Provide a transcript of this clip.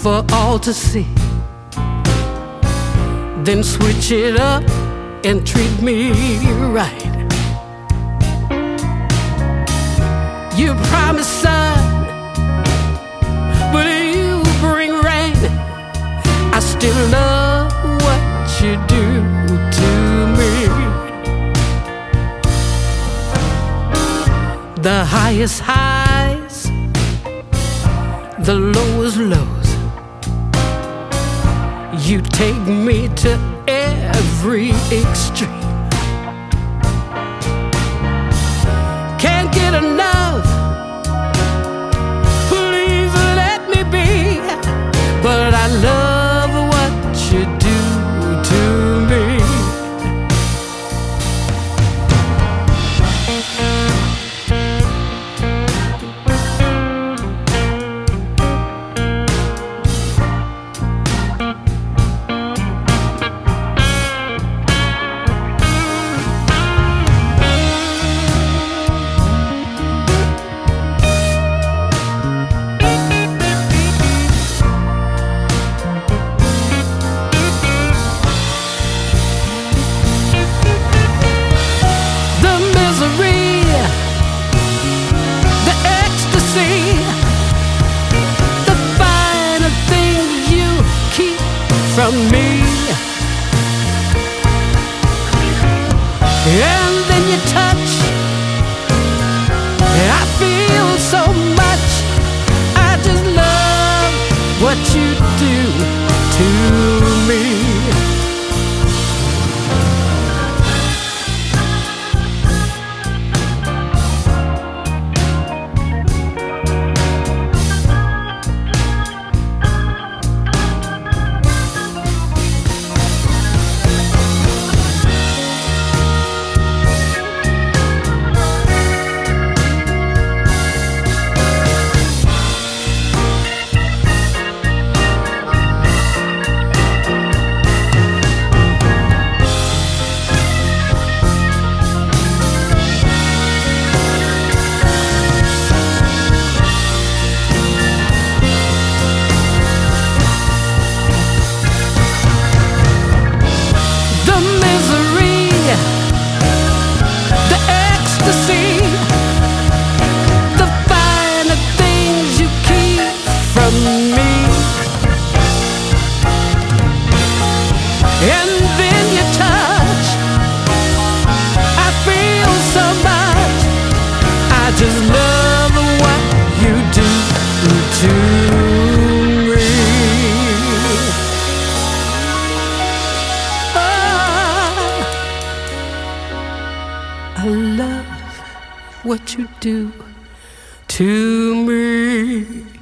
for all to see. Then switch it up and treat me right. You promise sun, but you bring rain. I still love what you do to me. The highest highs, the lowest lows. You take me to every extreme. Can't get enough, please let me be. But I love what you do to me. From me, and then you touch, and I feel so much. I just love what you do to me. And then you touch, I feel so much. I just love what you do to me. Oh, I love what you do to me.